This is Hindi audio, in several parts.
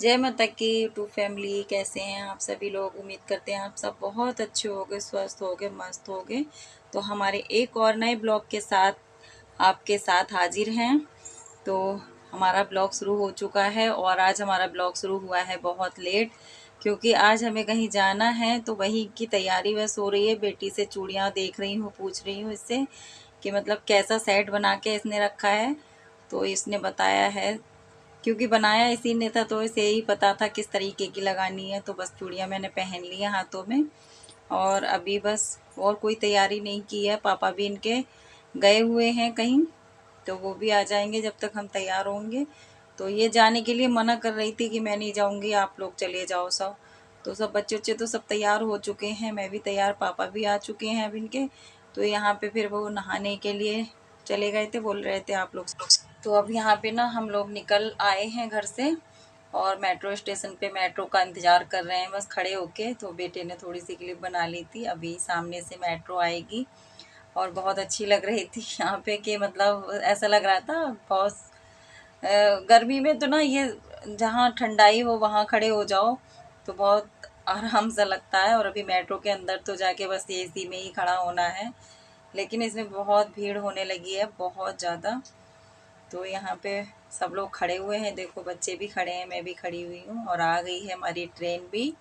जय माता की यूट्यूब फैमिली, कैसे हैं आप सभी लोग। उम्मीद करते हैं आप सब बहुत अच्छे होगे, स्वस्थ होगे, मस्त होगे। तो हमारे एक और नए ब्लॉग के साथ आपके साथ हाजिर हैं। तो हमारा ब्लॉग शुरू हो चुका है और आज हमारा ब्लॉग शुरू हुआ है बहुत लेट, क्योंकि आज हमें कहीं जाना है। तो वही की तैयारी बस हो रही है। बेटी से चूड़ियाँ देख रही हूँ, पूछ रही हूँ इससे कि मतलब कैसा सेट बना के इसने रखा है। तो इसने बताया है, क्योंकि बनाया इसी ने था तो इसे ही पता था किस तरीके की लगानी है। तो बस चूड़ियाँ मैंने पहन ली हैं हाथों में, और अभी बस और कोई तैयारी नहीं की है। पापा भी इनके गए हुए हैं कहीं, तो वो भी आ जाएंगे जब तक हम तैयार होंगे। तो ये जाने के लिए मना कर रही थी कि मैं नहीं जाऊंगी, आप लोग चले जाओ सब। तो सब बच्चे उच्चे तो सब तैयार हो चुके हैं, मैं भी तैयार, पापा भी आ चुके हैं अब इनके। तो यहाँ पे फिर वो नहाने के लिए चले गए थे, बोल रहे थे आप लोग। तो अब यहाँ पे ना हम लोग निकल आए हैं घर से और मेट्रो स्टेशन पे मेट्रो का इंतज़ार कर रहे हैं बस खड़े होके। तो बेटे ने थोड़ी सी क्लिप बना ली थी, अभी सामने से मेट्रो आएगी और बहुत अच्छी लग रही थी यहाँ पे कि मतलब ऐसा लग रहा था बहुत गर्मी में तो ना ये जहाँ ठंडाई हो वहाँ खड़े हो जाओ तो बहुत आराम सा लगता है। और अभी मेट्रो के अंदर तो जाके बस एसी में ही खड़ा होना है, लेकिन इसमें बहुत भीड़ होने लगी है, बहुत ज़्यादा। तो यहाँ पे सब लोग खड़े हुए हैं, देखो बच्चे भी खड़े हैं, मैं भी खड़ी हुई हूँ, और आ गई है हमारी ट्रेन भी।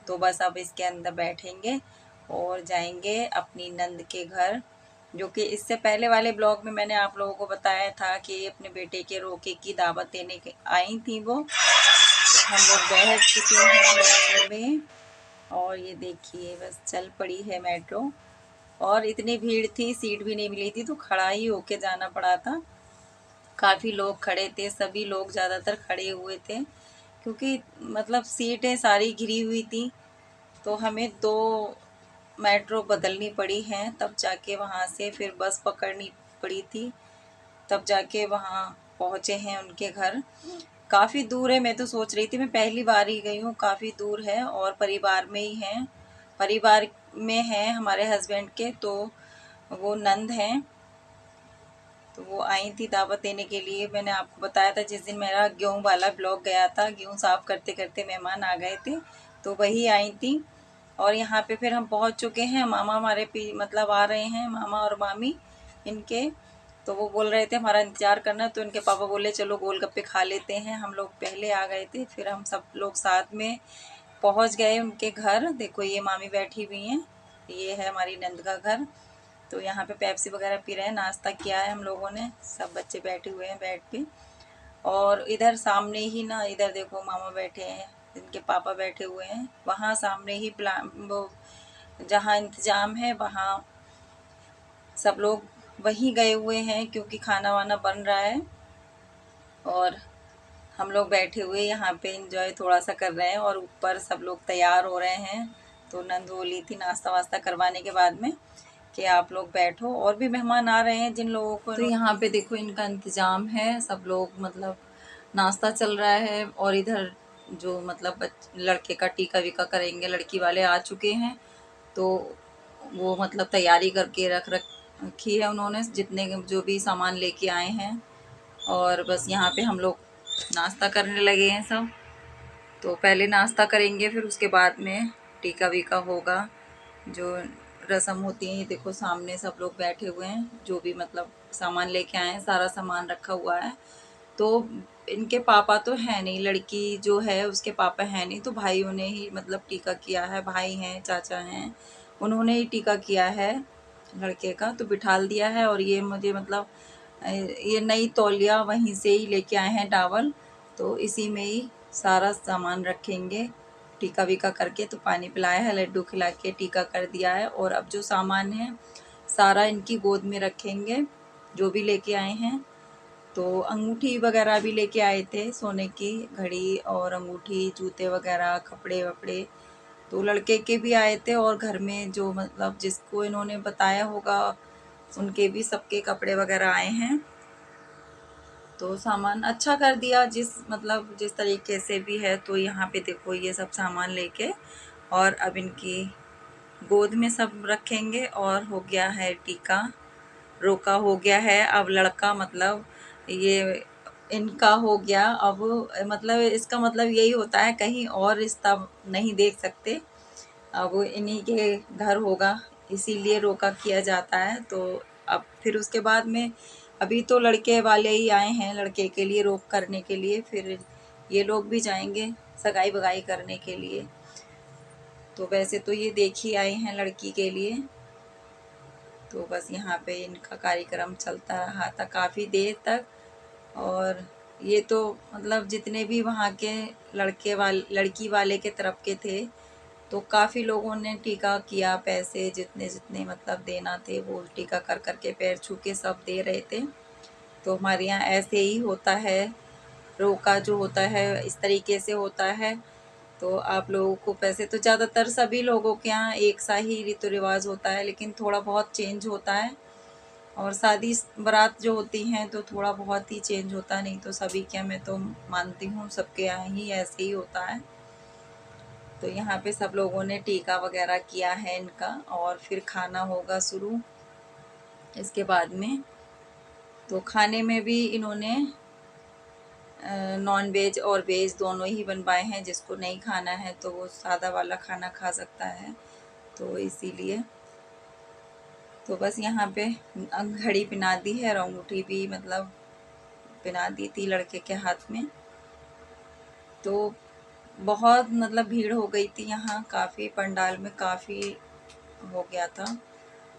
तो बस अब इसके अंदर बैठेंगे और जाएंगे अपनी नंद के घर, जो कि इससे पहले वाले ब्लॉग में मैंने आप लोगों को बताया था कि अपने बेटे के रोके की दावत देने के आई थी वो। तो हम लोग बैठ चुके हैं मेट्रो में, और ये देखिए बस चल पड़ी है मेट्रो। और इतनी भीड़ थी, सीट भी नहीं मिली थी, तो खड़ा ही होके जाना पड़ा था। काफ़ी लोग खड़े थे, सभी लोग ज़्यादातर खड़े हुए थे, क्योंकि मतलब सीटें सारी घिरी हुई थी। तो हमें 2 मेट्रो बदलनी पड़ी हैं, तब जाके वहाँ से फिर बस पकड़नी पड़ी थी, तब जाके वहाँ पहुँचे हैं उनके घर। काफ़ी दूर है, मैं तो सोच रही थी, मैं पहली बार ही गई हूँ, काफ़ी दूर है और परिवार में ही हैं, परिवार में हैं हमारे हस्बैंड के। तो वो नंद हैं, तो वो आई थी दावत देने के लिए। मैंने आपको बताया था जिस दिन मेरा गेहूँ वाला ब्लॉग गया था, गेहूँ साफ़ करते करते मेहमान आ गए थे, तो वही आई थी। और यहाँ पे फिर हम पहुँच चुके हैं, मामा हमारे मतलब आ रहे हैं, मामा और मामी इनके। तो वो बोल रहे थे हमारा इंतज़ार करना, तो इनके पापा बोले चलो गोलगप्पे खा लेते हैं। हम लोग पहले आ गए थे, फिर हम सब लोग साथ में पहुँच गए उनके घर। देखो ये मामी बैठी हुई हैं, ये है हमारी नंद का घर। तो यहाँ पे पेप्सी वगैरह पी रहे हैं, नाश्ता किया है हम लोगों ने, सब बच्चे बैठे हुए हैं बेड पे। और इधर सामने ही ना, इधर देखो मामा बैठे हैं, इनके पापा बैठे हुए हैं, वहाँ सामने ही प्लान वो जहाँ इंतजाम है वहाँ सब लोग वहीं गए हुए हैं, क्योंकि खाना वाना बन रहा है। और हम लोग बैठे हुए यहाँ पे इंजॉय थोड़ा सा कर रहे हैं, और ऊपर सब लोग तैयार हो रहे हैं। तो नंद बोली थी नाश्ता वास्ता करवाने के बाद में कि आप लोग बैठो, और भी मेहमान आ रहे हैं जिन लोगों को। तो यहाँ पे देखो इनका इंतज़ाम है, सब लोग मतलब नाश्ता चल रहा है, और इधर जो मतलब लड़के का टीका वीका करेंगे, लड़की वाले आ चुके हैं। तो वो मतलब तैयारी करके रखी है उन्होंने, जितने जो भी सामान लेके आए हैं। और बस यहाँ पे हम लोग नाश्ता करने लगे हैं सब। तो पहले नाश्ता करेंगे, फिर उसके बाद में टीका वीका होगा, जो रस्म होती है। ये देखो सामने सब लोग बैठे हुए हैं, जो भी मतलब सामान लेके आए हैं, सारा सामान रखा हुआ है। तो इनके पापा तो है नहीं, लड़की जो है उसके पापा है नहीं, तो भाइयों ने ही मतलब टीका किया है, भाई हैं, चाचा हैं, उन्होंने ही टीका किया है लड़के का। तो बिठाल दिया है, और ये मुझे मतलब ये नई तौलिया वहीं से ही लेके आए हैं, टावल। तो इसी में ही सारा सामान रखेंगे, टीका वीका करके। तो पानी पिलाया है, लड्डू खिला के टीका कर दिया है, और अब जो सामान है सारा इनकी गोद में रखेंगे, जो भी लेके आए हैं। तो अंगूठी वगैरह भी लेके आए थे, सोने की घड़ी और अंगूठी, जूते वगैरह, कपड़े वपड़े। तो लड़के के भी आए थे, और घर में जो मतलब जिसको इन्होंने बताया होगा उनके भी सबके कपड़े वगैरह आए हैं। तो सामान अच्छा कर दिया, जिस मतलब जिस तरीके से भी है। तो यहाँ पे देखो ये सब सामान लेके, और अब इनकी गोद में सब रखेंगे, और हो गया है टीका, रोका हो गया है। अब लड़का मतलब ये इनका हो गया। अब मतलब इसका मतलब यही होता है, कहीं और रिश्ता नहीं देख सकते, अब इन्हीं के घर होगा, इसीलिए रोका किया जाता है। तो अब फिर उसके बाद में अभी तो लड़के वाले ही आए हैं लड़के के लिए रोक करने के लिए, फिर ये लोग भी जाएंगे सगाई बगाई करने के लिए। तो वैसे तो ये देख ही आए हैं लड़की के लिए। तो बस यहाँ पे इनका कार्यक्रम चलता रहा था काफ़ी देर तक। और ये तो मतलब जितने भी वहाँ के लड़की वाले के तरफ के थे, तो काफ़ी लोगों ने टीका किया, पैसे जितने जितने मतलब देना थे वो टीका कर कर के पैर छू के सब दे रहे थे। तो हमारे यहाँ ऐसे ही होता है, रोका जो होता है इस तरीके से होता है। तो आप लोगों को पैसे तो ज़्यादातर सभी लोगों के यहाँ एक सा ही रीति रिवाज होता है, लेकिन थोड़ा बहुत चेंज होता है। और शादी बारात जो होती हैं तो थोड़ा बहुत ही चेंज होता है, नहीं तो सभी के यहाँ मैं तो मानती हूँ सबके यहाँ ही ऐसे ही होता है। तो यहाँ पे सब लोगों ने टीका वगैरह किया है इनका, और फिर खाना होगा शुरू इसके बाद में। तो खाने में भी इन्होंने नॉन वेज और वेज दोनों ही बनवाए हैं, जिसको नहीं खाना है तो वो सादा वाला खाना खा सकता है, तो इसीलिए। तो बस यहाँ पे घड़ी पहना दी है और अंगूठी भी मतलब पहना दी थी लड़के के हाथ में। तो बहुत मतलब भीड़ हो गई थी यहाँ, काफ़ी पंडाल में काफ़ी हो गया था,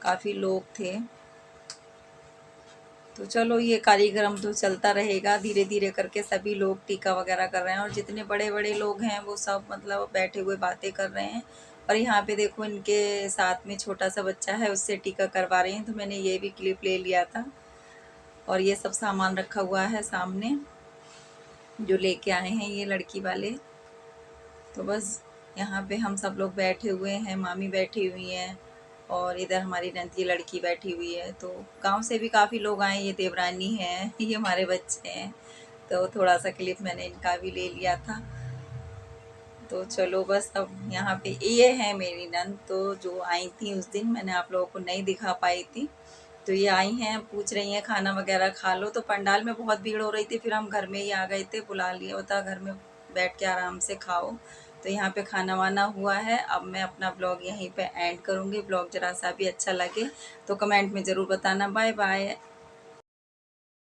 काफ़ी लोग थे। तो चलो ये कार्यक्रम तो चलता रहेगा, धीरे धीरे करके सभी लोग टीका वगैरह कर रहे हैं, और जितने बड़े बड़े लोग हैं वो सब मतलब बैठे हुए बातें कर रहे हैं। और यहाँ पे देखो इनके साथ में छोटा सा बच्चा है, उससे टीका करवा रहे हैं, तो मैंने ये भी क्लिप ले लिया था। और ये सब सामान रखा हुआ है सामने जो लेके आए हैं ये लड़की वाले। तो बस यहाँ पे हम सब लोग बैठे हुए हैं, मामी बैठी हुई हैं, और इधर हमारी नंदी लड़की बैठी हुई है। तो गांव से भी काफ़ी लोग आए, ये देवरानी है, ये हमारे बच्चे हैं। तो थोड़ा सा क्लिप मैंने इनका भी ले लिया था। तो चलो बस अब यहाँ पे ये है मेरी नंद, तो जो आई थी उस दिन मैंने आप लोगों को नहीं दिखा पाई थी। तो ये आई हैं, पूछ रही हैं खाना वगैरह खा लो। तो पंडाल में बहुत भीड़ हो रही थी, फिर हम घर में ही आ गए थे, बुला लिया होता घर में बैठ के आराम से खाओ। तो यहाँ पे खाना वाना हुआ है। अब मैं अपना ब्लॉग यहीं पे एंड करूँगी। ब्लॉग ज़रा सा भी अच्छा लगे तो कमेंट में ज़रूर बताना। Bye bye.